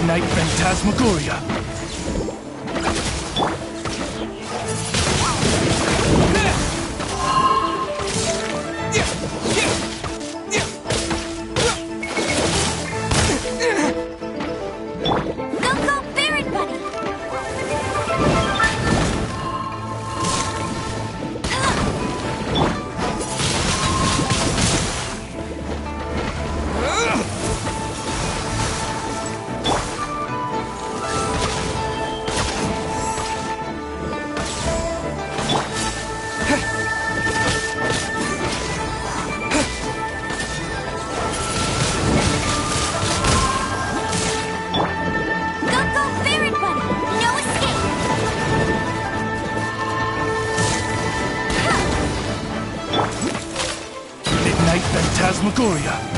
Midnight Phantasmagoria. Phantasmagoria.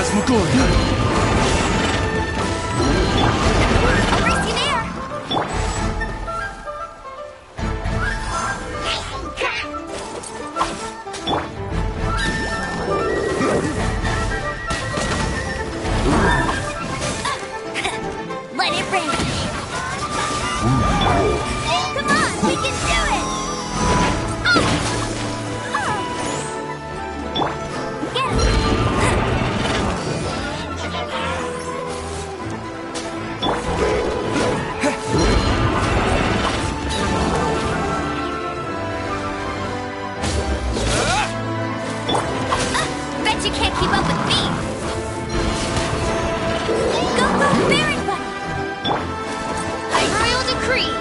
Phantasmagoria. I'll race you there! Let it rain! Come on, we can do it! Get him! Bet you can't keep up with me! Go, Baron Bunny! By royal decree!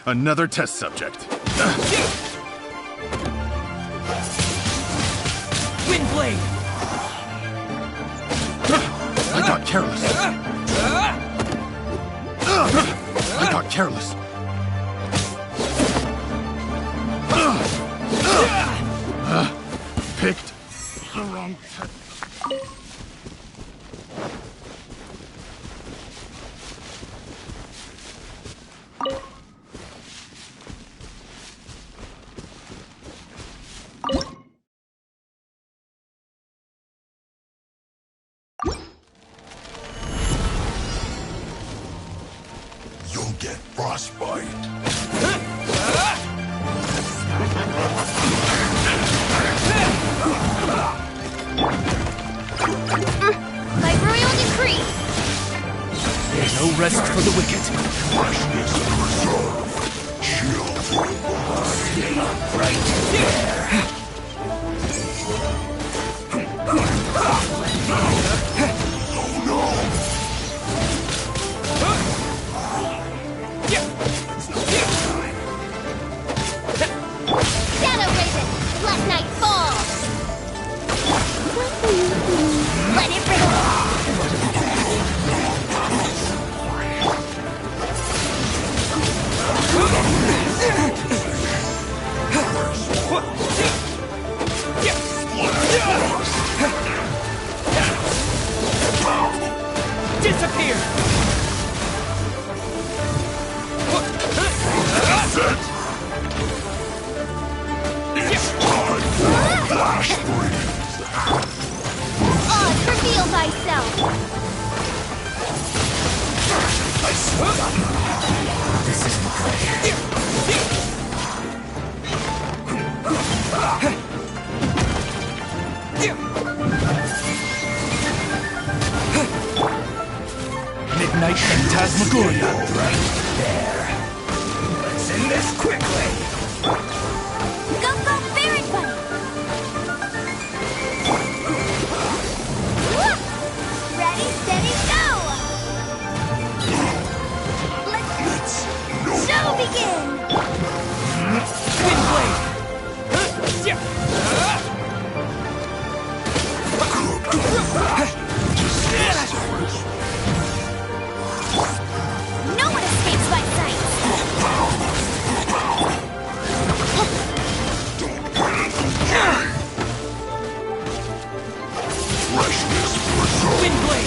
Another test subject. Windblade! I got careless. I got careless. Picked the wrong test. You'll get frostbite. By royal decree! There's no rest for the wicked. Freshness preserve. Chill for the Stay right there. Oh no! Shadow Raven! Let night fall! Let it rain! Disappear! It's time for Flash Breeze. Oz, reveal thyself! This isn't good. Midnight Phantasmagoria. Right there. Let's end this quickly. Go, Baron Bunny! Whoop! Ready, steady, go! Let's show me begin! Windblade! No one escapes my sight! Windblade!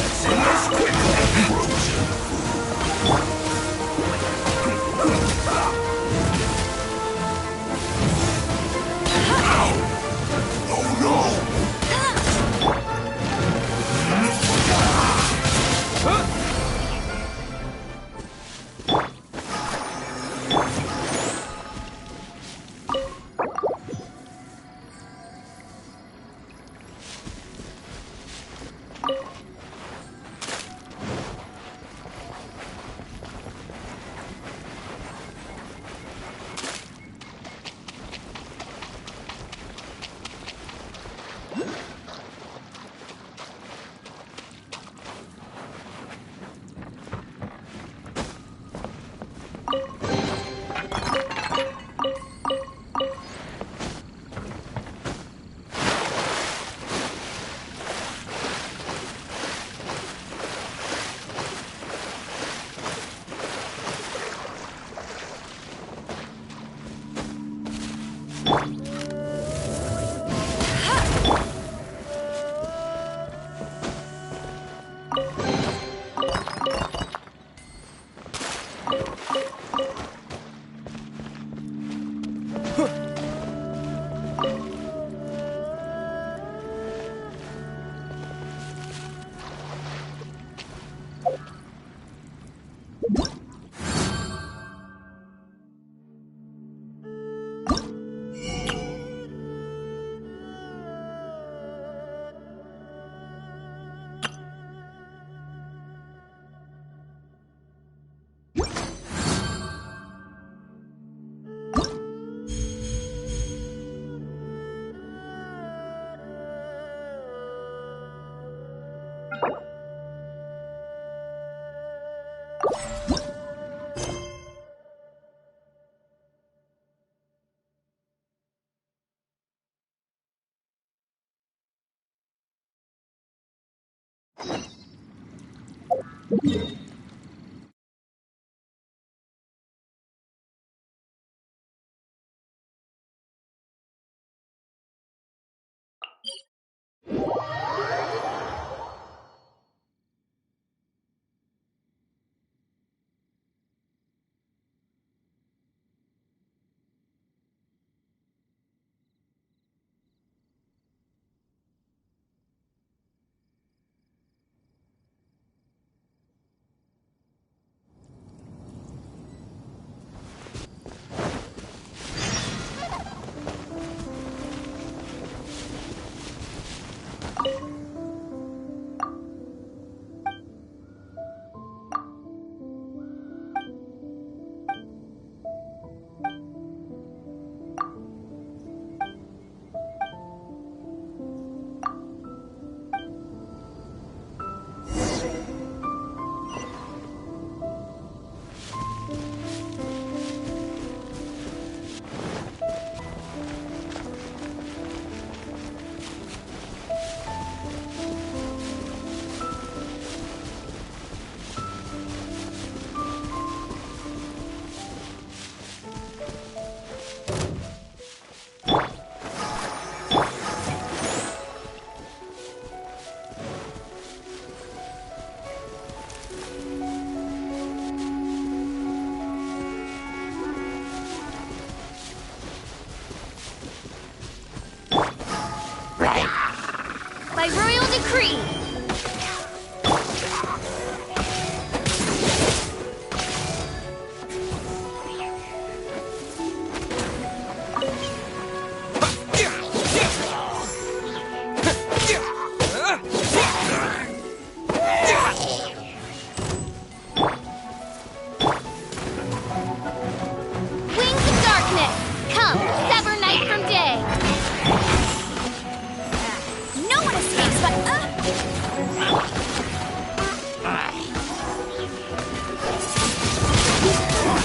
By royal decree!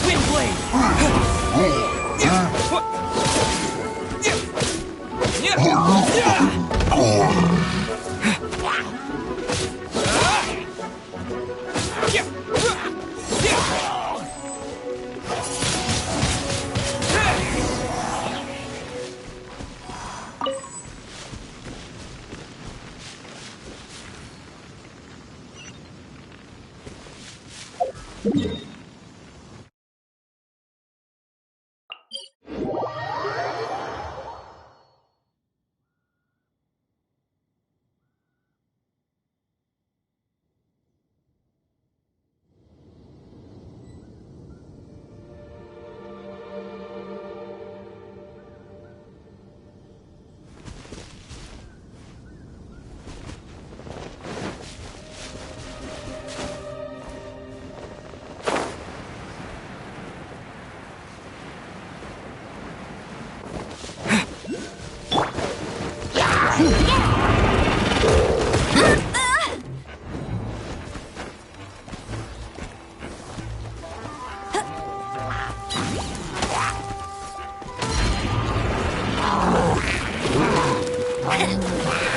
Windblade!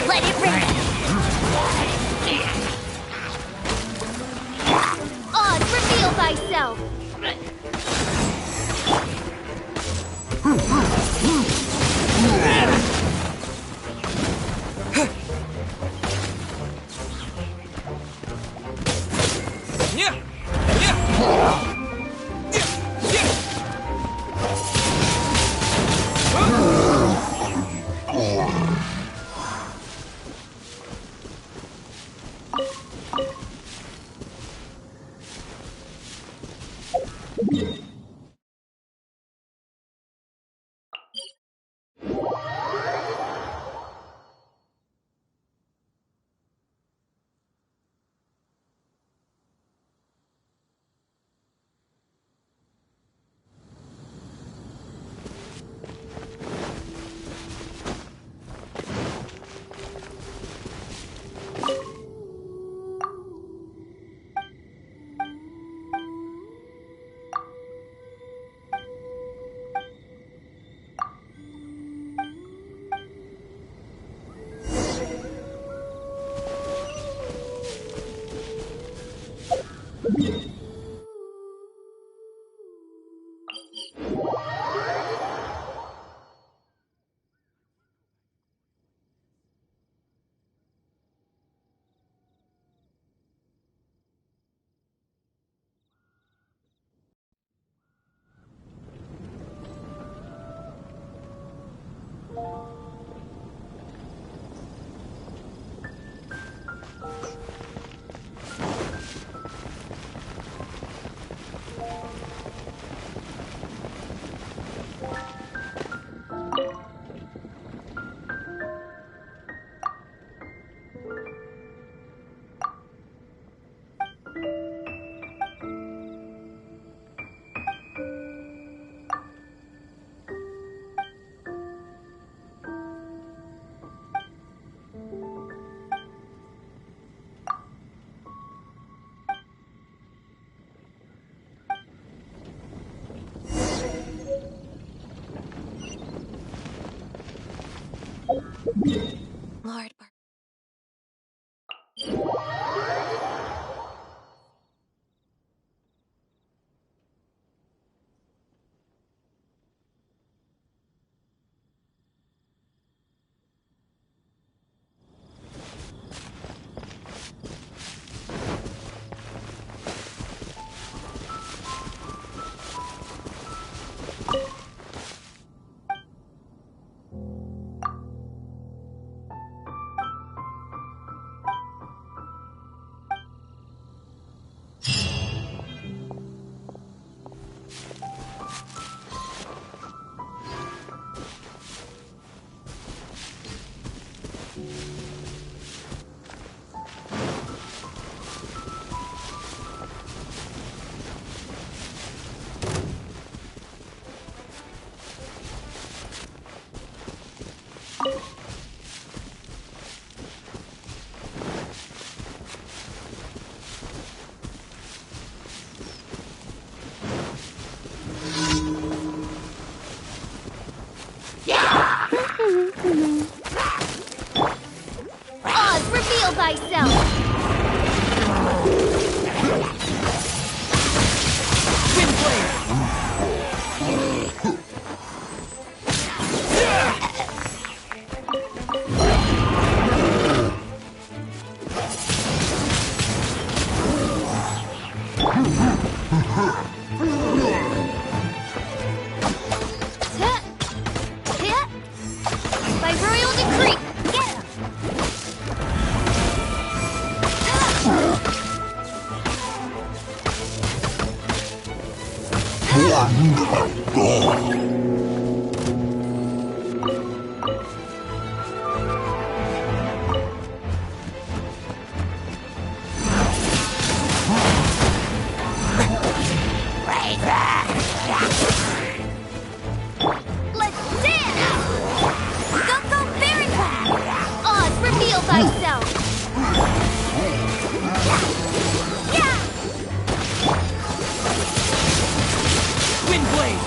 Let it rip! Odd, reveal thyself! Lord. By royal decree, get him! Let's dance! Go very fast! Oz, reveal thyself! Yeah! Wind blade!